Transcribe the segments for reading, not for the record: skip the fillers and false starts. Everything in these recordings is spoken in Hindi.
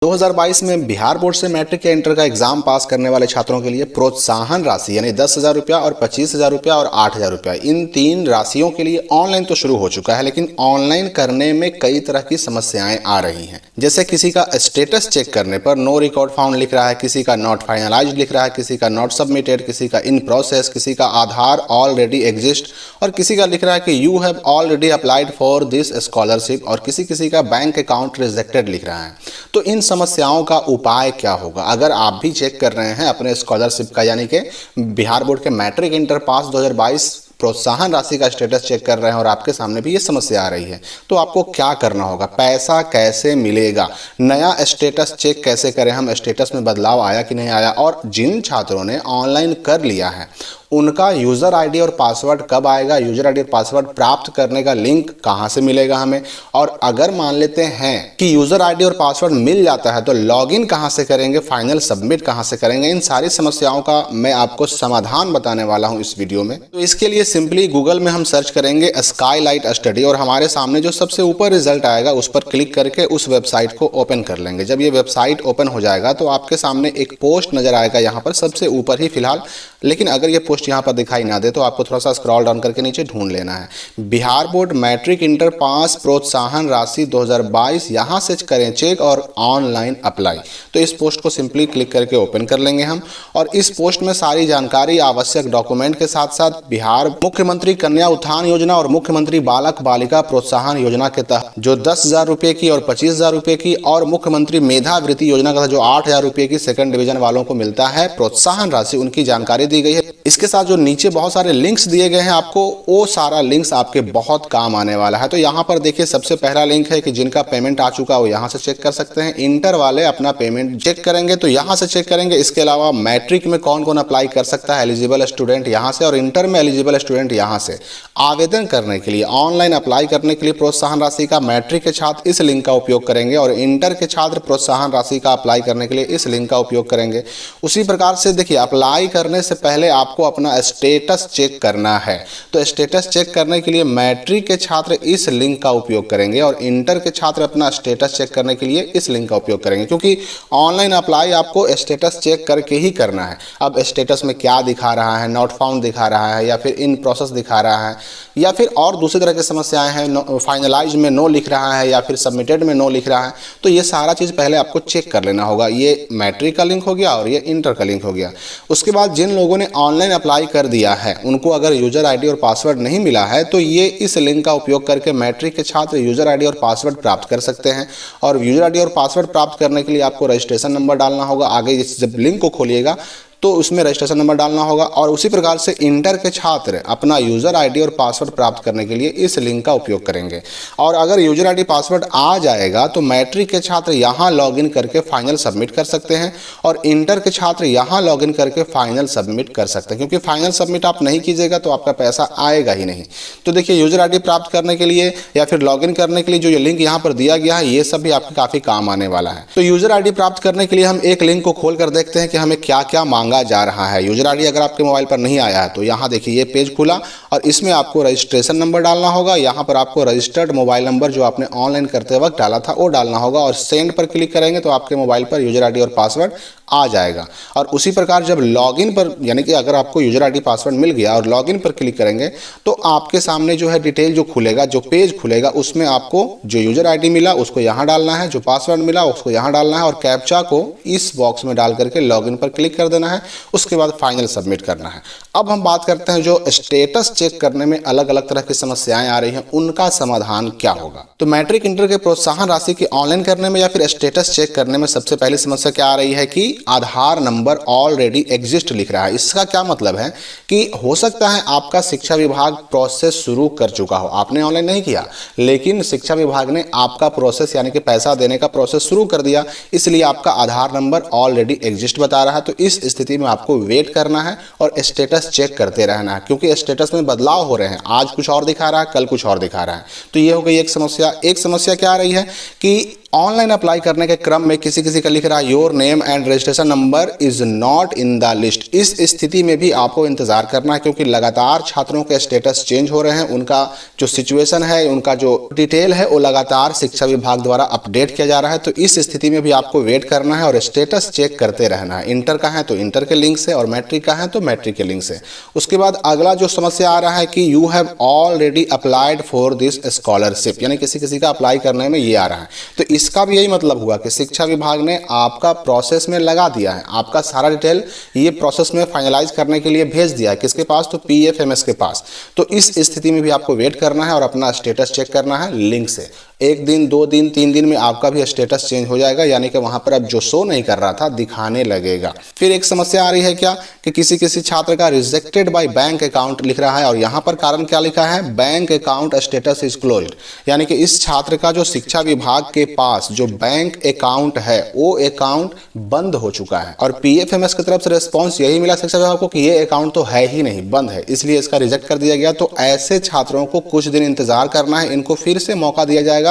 2022 में बिहार बोर्ड से मैट्रिक या इंटर का एग्जाम पास करने वाले छात्रों के लिए प्रोत्साहन राशि यानी 10,000 रुपया और 25,000 रुपया और 8,000 रुपया, इन तीन राशियों के लिए ऑनलाइन तो शुरू हो चुका है, लेकिन ऑनलाइन करने में कई तरह की समस्याएं आ रही हैं। जैसे किसी का स्टेटस चेक करने पर नो रिकॉर्ड फाउंड लिख रहा है, किसी का नॉट फाइनलाइज्ड लिख रहा है, किसी का नॉट सबमिटेड, किसी का इन प्रोसेस, किसी का आधार ऑलरेडी एग्जिस्ट और किसी का लिख रहा है कि you have already applied for this scholarship और किसी का बैंक अकाउंट रिजेक्टेड लिख रहा है। तो इन समस्याओं का उपाय क्या होगा? अगर आप भी चेक कर रहे हैं अपने स्कॉलरशिप का यानी कि बिहार बोर्ड के मैट्रिक इंटर पास 2022 प्रोत्साहन राशि का स्टेटस चेक कर रहे हैं और आपके सामने भी ये समस्या आ रही है, तो आपको क्या करना होगा? पैसा कैसे मिलेगा? नया स्टेटस चेक कैसे करें? हम स्टेटस में बदलाव आया कि नहीं आया? और जिन छात्रों ने ऑनलाइन कर लिया है उनका यूज़र आईडी और पासवर्ड कब आएगा? यूज़र आईडी और पासवर्ड प्राप्त करने का लिंक कहाँ से मिलेगा हमें? और अगर मान लेते हैं कि यूज़र आईडी और पासवर्ड मिल जाता है तो लॉगिन कहाँ से करेंगे? फाइनल सबमिट कहाँ से करेंगे? इन सारी समस्याओं का मैं आपको समाधान बताने वाला हूँ इस वीडियो में। तो इसके लिए सिंपली गूगल में हम सर्च करेंगे स्काईलाइट स्टडी और हमारे सामने जो सबसे ऊपर रिजल्ट आएगा उस पर क्लिक करके उस वेबसाइट को ओपन कर लेंगे। जब ये वेबसाइट ओपन हो जाएगा तो आपके सामने एक पोस्ट नजर आएगा यहाँ पर सबसे ऊपर ही फिलहाल, लेकिन अगर ये पोस्ट यहाँ पर दिखाई ना दे तो आपको थोड़ा सा स्क्रॉल डाउन करके नीचे ढूंढ लेना है। Bihar board matric inter pass प्रोत्साहन राशि 2022, यहाँ से करें चेक और ऑनलाइन अप्लाई। तो इस पोस्ट को सिंपली क्लिक करके ओपन कर लेंगे हम और इस पोस्ट में सारी जानकारी आवश्यक डॉक्यूमेंट के साथ साथ बिहार मुख्यमंत्री कन्या उत्थान योजना और मुख्यमंत्री बालक बालिका प्रोत्साहन योजना के तहत जो 10,000 रुपये की और 25,000 रुपये की और मुख्यमंत्री मेधावृत्ति योजना का जो 8,000 रुपये की सेकंड डिवीजन वालों को मिलता है प्रोत्साहन राशि, उनकी जानकारी दी गई है। इसके साथ जो नीचे बहुत सारे लिंक्स दिए गए हैं आपको, वो सारा लिंक्स आपके बहुत काम आने वाला है। तो यहाँ पर देखिए सबसे पहला लिंक है कि जिनका पेमेंट आ चुका है वो यहाँ से चेक कर सकते हैं। इंटर वाले अपना पेमेंट चेक करेंगे तो यहाँ से चेक करेंगे। इसके अलावा मैट्रिक में कौन कौन अप्लाई कर सकता है, एलिजिबल स्टूडेंट यहाँ से, और इंटर में एलिजिबल स्टूडेंट यहाँ से। आवेदन करने के लिए, ऑनलाइन अप्लाई करने के लिए प्रोत्साहन राशि का मैट्रिक के छात्र इस लिंक का उपयोग करेंगे और इंटर के छात्र प्रोत्साहन राशि का अप्लाई करने के लिए इस लिंक का उपयोग करेंगे। उसी प्रकार से देखिए अप्लाई करने से पहले आपको अपना स्टेटस चेक करना है। तो स्टेटस चेक करने के लिए मैट्रिक के छात्र इस लिंक का उपयोग करेंगे और इंटर के छात्र अपना स्टेटस चेक करने के लिए इस लिंक का उपयोग करेंगे, क्योंकि ऑनलाइन अप्लाई आपको स्टेटस चेक करके ही करना है। अब स्टेटस में क्या दिखा रहा है, नॉट फाउंड दिखा रहा है या फिर इन प्रोसेस दिखा रहा है या फिर और दूसरी तरह की समस्याएं हैं, फाइनलाइज में नो लिख रहा है या फिर सबमिटेड में नो लिख रहा है, तो ये सारा चीज़ पहले आपको चेक कर लेना होगा। ये मैट्रिक का लिंक हो गया और ये इंटर का लिंक हो गया। उसके बाद जिन लोगों ने ऑनलाइन अप्लाई कर दिया है उनको अगर यूजर आईडी और पासवर्ड नहीं मिला है तो ये इस लिंक का उपयोग करके मैट्रिक के छात्र यूजर आईडी और पासवर्ड प्राप्त कर सकते हैं। और यूजर आईडी और पासवर्ड प्राप्त करने के लिए आपको रजिस्ट्रेशन नंबर डालना होगा। आगे जब लिंक को खोलिएगा तो उसमें रजिस्ट्रेशन नंबर डालना होगा। और उसी प्रकार से इंटर के छात्र अपना यूज़र आईडी और पासवर्ड प्राप्त करने के लिए इस लिंक का उपयोग करेंगे। और अगर यूज़र आईडी पासवर्ड आ जाएगा तो मैट्रिक के छात्र यहाँ लॉगिन करके फाइनल सबमिट कर सकते हैं और इंटर के छात्र यहाँ लॉगिन करके फाइनल सबमिट कर सकते हैं, क्योंकि फाइनल सबमिट आप नहीं कीजिएगा तो आपका पैसा आएगा ही नहीं। तो देखिए यूज़र आईडी प्राप्त करने के लिए या फिर लॉगिन करने के लिए जो ये लिंक यहाँ पर दिया गया है ये सब भी आपके काफ़ी काम आने वाला है। तो यूज़र आईडी प्राप्त करने के लिए हम एक लिंक को खोल कर देखते हैं कि हमें क्या क्या मांगा जा रहा है। यूजर आईडी अगर आपके मोबाइल पर नहीं आया है तो यहाँ देखिए ये पेज खुला और इसमें आपको रजिस्ट्रेशन नंबर डालना होगा। यहाँ पर आपको रजिस्टर्ड मोबाइल नंबर जो आपने ऑनलाइन करते वक्त डाला था वो डालना होगा और सेंड पर क्लिक करेंगे तो आपके मोबाइल पर यूजर आईडी और पासवर्ड आ जाएगा। और उसी प्रकार जब लॉगिन पर यानी कि अगर आपको यूजर आईडी पासवर्ड मिल गया और लॉगिन पर क्लिक करेंगे तो आपके सामने जो है डिटेल जो खुलेगा, जो पेज खुलेगा उसमें आपको जो यूजर आईडी मिला उसको यहाँ डालना है, जो पासवर्ड मिला उसको यहाँ डालना है और कैप्चा को इस बॉक्स में डाल करके लॉगिन पर क्लिक कर देना है। उसके बाद फाइनल सबमिट करना है। अब हम बात करते हैं जो स्टेटस चेक करने में अलग अलग तरह की समस्याएं आ रही हैं उनका समाधान क्या होगा। तो मैट्रिक इंटर के प्रोत्साहन राशि की ऑनलाइन करने में या फिर स्टेटस चेक करने में सबसे पहली समस्या क्या आ रही है कि आधार नंबर ऑलरेडी एग्जिस्ट लिख रहा है। इसका क्या मतलब है कि हो सकता है आपका शिक्षा विभाग प्रोसेस शुरू कर चुका हो, आपने ऑनलाइन नहीं किया लेकिन शिक्षा विभाग ने आपका प्रोसेस यानी कि पैसा देने का प्रोसेस शुरू कर दिया, इसलिए आपका आधार नंबर ऑलरेडी एग्जिस्ट बता रहा है। तो इस स्थिति में आपको वेट करना है और स्टेटस चेक करते रहना है, क्योंकि स्टेटस में बदलाव हो रहे हैं। आज कुछ और दिखा रहा है, कल कुछ और दिखा रहा है। तो ये हो गई एक समस्या। एक समस्या क्या आ रही है कि ऑनलाइन अप्लाई करने के क्रम में किसी किसी का लिख रहा है your name and registration number is not in the list. इस स्थिति में भी आपको इंतजार करना है, क्योंकि लगातार छात्रों के स्टेटस चेंज हो रहे हैं। उनका जो सिचुएशन है, उनका जो डिटेल है, वो लगातार शिक्षा विभाग द्वारा अपडेट किया जा रहा है। तो इस स्थिति में भी आपको वेट करना है और स्टेटस चेक करते रहना है। इंटर का है तो इंटर के लिंक से, और मैट्रिक का है तो मैट्रिक के लिंक से। उसके बाद अगला जो समस्या आ रहा है कि you have already applied for this scholarship, यानी किसी किसी का अप्लाई करने में ये आ रहा है। तो इसका भी यही मतलब हुआ कि शिक्षा विभाग ने आपका प्रोसेस में लगा दिया है, आपका सारा डिटेल ये प्रोसेस में फाइनलाइज करने के लिए भेज दिया है। किसके पास? तो PFMS के पास। तो इस स्थिति में भी आपको वेट करना है और अपना स्टेटस चेक करना है लिंक से। 1 दिन 2 दिन 3 दिन में आपका भी स्टेटस चेंज हो जाएगा, यानी कि वहां पर अब जो शो नहीं कर रहा था दिखाने लगेगा। फिर एक समस्या आ रही है क्या कि किसी किसी छात्र का रिजेक्टेड बाय बैंक अकाउंट लिख रहा है, और यहां पर कारण क्या लिखा है? Bank account status is closed, यानी कि इस छात्र का जो शिक्षा विभाग के पास जो बैंक अकाउंट है वो अकाउंट बंद हो चुका है। और PFMS की तरफ से रिस्पॉन्स यही मिला शिक्षा विभाग को कि ये अकाउंट तो है ही नहीं, बंद है, इसलिए इसका रिजेक्ट कर दिया गया। तो ऐसे छात्रों को कुछ दिन इंतजार करना है, इनको फिर से मौका दिया जाएगा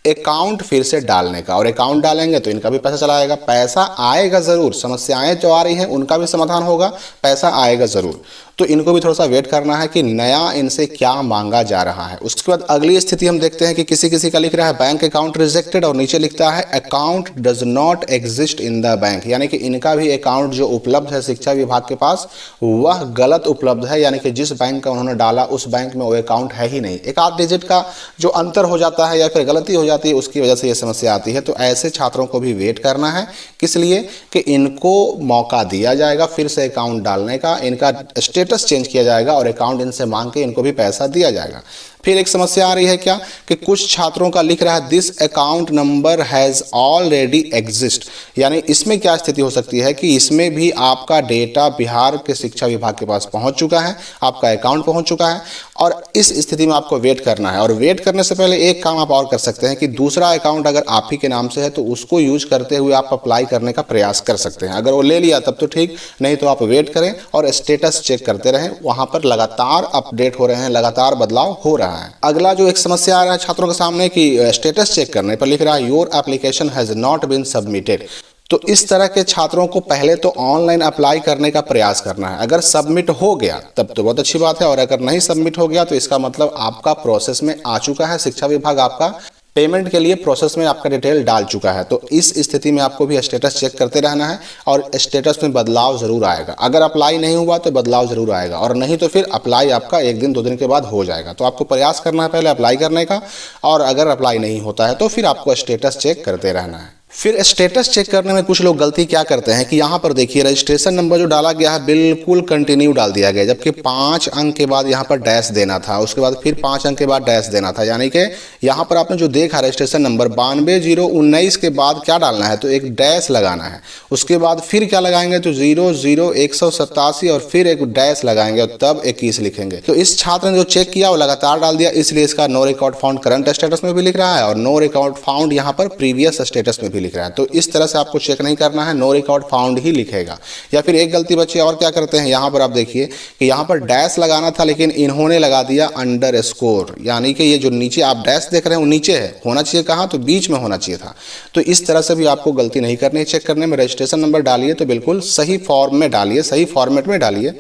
अकाउंट फिर से डालने का, और अकाउंट डालेंगे तो इनका भी पैसा चला आएगा। पैसा आएगा जरूर, समस्याएं जो आ रही हैं उनका भी समाधान होगा, पैसा आएगा जरूर। तो इनको भी थोड़ा सा वेट करना है कि नया इनसे क्या मांगा जा रहा है। उसके बाद अगली स्थिति हम देखते हैं कि किसी किसी का लिख रहा है बैंक अकाउंट रिजेक्टेड, और नीचे लिखता है account does not exist in the bank, यानी कि इनका भी अकाउंट जो उपलब्ध है शिक्षा विभाग के पास वह गलत उपलब्ध है, यानी कि जिस बैंक का उन्होंने डाला उस बैंक में वो अकाउंट है ही नहीं। एक आध डिजिट का जो अंतर हो जाता है या फिर गलती हो जाती है, उसकी वजह से ये समस्या आती है। तो ऐसे छात्रों को भी वेट करना है, किस लिए? कि इनको मौका दिया जाएगा फिर से अकाउंट डालने का, इनका स्टेटस चेंज किया जाएगा और अकाउंट इनसे मांग के इनको भी पैसा दिया जाएगा। फिर एक समस्या आ रही है क्या कि कुछ छात्रों का लिख रहा है this account number has already exist, यानी इसमें क्या स्थिति हो सकती है कि इसमें भी आपका डेटा बिहार के शिक्षा विभाग के पास पहुंच चुका है, आपका अकाउंट पहुंच चुका है, और इस स्थिति में आपको वेट करना है। और वेट करने से पहले एक काम आप और कर सकते हैं कि दूसरा अकाउंट अगर आप ही के नाम से है तो उसको यूज करते हुए आप अप्लाई करने का प्रयास कर सकते हैं। अगर वो ले लिया तब तो ठीक, नहीं तो आप वेट करें और स्टेटस चेक करते रहें। वहां पर लगातार अपडेट हो रहे हैं, लगातार बदलाव हो रहा है। अगला जो एक समस्या आ रहा है छात्रों के सामने कि स्टेटस चेक करने पर लिख रहा है your application has not been submitted. तो इस तरह के छात्रों को पहले तो ऑनलाइन अप्लाई करने का प्रयास करना है। अगर सबमिट हो गया तब तो बहुत अच्छी बात है, और अगर नहीं सबमिट हो गया तो इसका मतलब आपका प्रोसेस में आ चुका है, शिक्षा विभाग आपका पेमेंट के लिए प्रोसेस में आपका डिटेल डाल चुका है। तो इस स्थिति में आपको भी स्टेटस चेक करते रहना है और स्टेटस में बदलाव जरूर आएगा। अगर अप्लाई नहीं हुआ तो बदलाव जरूर आएगा, और नहीं तो फिर अप्लाई आपका 1 दिन 2 दिन के बाद हो जाएगा। तो आपको प्रयास करना है पहले अप्लाई करने का, और अगर अप्लाई नहीं होता है तो फिर आपको स्टेटस चेक करते रहना है। फिर स्टेटस चेक करने में कुछ लोग गलती क्या करते हैं कि यहाँ पर देखिए रजिस्ट्रेशन नंबर जो डाला गया है बिल्कुल कंटिन्यू डाल दिया गया, जबकि 5 अंक के बाद यहाँ पर डैश देना था, उसके बाद फिर 5 अंक के बाद डैश देना था। यानी कि यहाँ पर आपने जो देखा रजिस्ट्रेशन नंबर 92-0-19 के बाद क्या डालना है तो एक डैश लगाना है, उसके बाद फिर क्या लगाएंगे तो 00-187 और फिर एक डैश लगाएंगे और तब 21 लिखेंगे। तो इस छात्र ने जो चेक किया वो लगातार डाल दिया, इसलिए इसका no record found current status में भी लिख रहा है और नो रिकॉर्ड फाउंड यहाँ पर प्रीवियस स्टेटस में भी लिख रहा है। तो इस तरह से आपको चेक नहीं करना है, नो रिकॉर्ड फाउंड ही लिखेगा। या फिर एक गलती बच्चे और क्या करते हैं, यहाँ पर आप देखिए कि यहाँ पर डैश लगाना था लेकिन इन्होंने लगा दिया अंडरस्कोर, यानी कि ये जो नीचे आप डैश देख रहे हैं वो नीचे है, होना चाहिए कहाँ तो बीच में होना चाहिए था। तो इस तरह से भी आपको गलती नहीं करनी है चेक करने में। रजिस्ट्रेशन नंबर डालिए तो बिल्कुल सही फॉर्म में डालिए, सही फॉर्मेट में डालिए,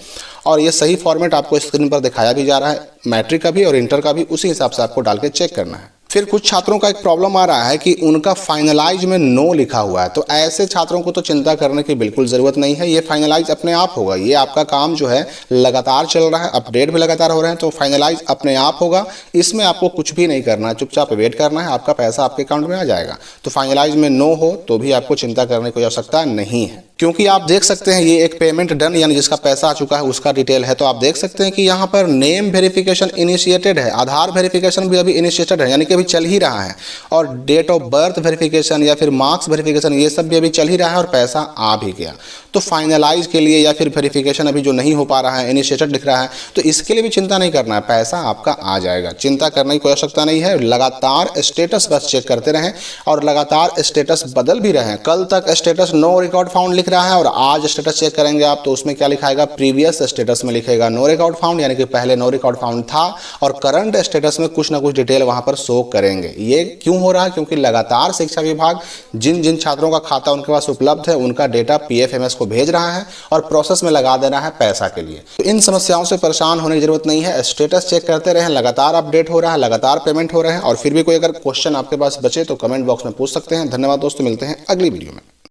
और ये सही फॉर्मेट आपको स्क्रीन पर दिखाया भी जा रहा है, मैट्रिक का भी और इंटर का भी, उसी हिसाब से आपको डाल के चेक करना है। फिर कुछ छात्रों का एक प्रॉब्लम आ रहा है कि उनका फाइनलाइज में नो लिखा हुआ है। तो ऐसे छात्रों को तो चिंता करने की बिल्कुल ज़रूरत नहीं है, ये फाइनलाइज अपने आप होगा। ये आपका काम जो है लगातार चल रहा है, अपडेट भी लगातार हो रहे हैं, तो फाइनलाइज अपने आप होगा। इसमें आपको कुछ भी नहीं करना है, चुपचाप वेट करना है, आपका पैसा आपके अकाउंट में आ जाएगा। तो फाइनलाइज में नो हो तो भी आपको चिंता करने की आवश्यकता नहीं है, क्योंकि आप देख सकते हैं ये एक पेमेंट डन यानी जिसका पैसा आ चुका है उसका डिटेल है। तो आप देख सकते हैं कि यहाँ पर नेम वेरिफिकेशन इनिशिएटेड है, आधार वेरिफिकेशन भी अभी इनिशिएटेड है यानी कि अभी चल ही रहा है, और डेट ऑफ बर्थ वेरिफिकेशन या फिर मार्क्स वेरिफिकेशन ये सब भी अभी चल ही रहा है और पैसा आ भी गया। तो फाइनलाइज के लिए या फिर वेरिफिकेशन अभी जो नहीं हो पा रहा है, इनिशिएटेड दिख रहा है, तो इसके लिए भी चिंता नहीं करना है, पैसा आपका आ जाएगा। चिंता करने की कोई आवश्यकता नहीं है, लगातार स्टेटस बस चेक करते रहें और लगातार स्टेटस बदल भी रहें। कल तक स्टेटस नो रिकॉर्ड फाउंड दिख रहा है और आज स्टेटस चेक करेंगे आप तो उसमें क्या लिखाएगा, प्रीवियस स्टेटस में लिखेगा नो रिकॉर्ड फाउंड, यानी कि पहले नो रिकॉर्ड फाउंड था, और करंट स्टेटस में कुछ ना कुछ डिटेल वहां पर शो करेंगे। ये क्यों हो रहा है, क्योंकि लगातार शिक्षा विभाग जिन जिन छात्रों का खाता उनके पास उपलब्ध है उनका डेटा PFMS को भेज रहा है और प्रोसेस में लगा देना है पैसा के लिए। तो इन समस्याओं से परेशान होने की जरूरत नहीं है, स्टेटस चेक करते रहें, लगातार अपडेट हो रहा है, लगातार पेमेंट हो रहे हैं। और फिर भी कोई अगर क्वेश्चन आपके पास बचे तो कमेंट बॉक्स में पूछ सकते हैं। धन्यवाद दोस्तों, मिलते हैं अगली वीडियो में।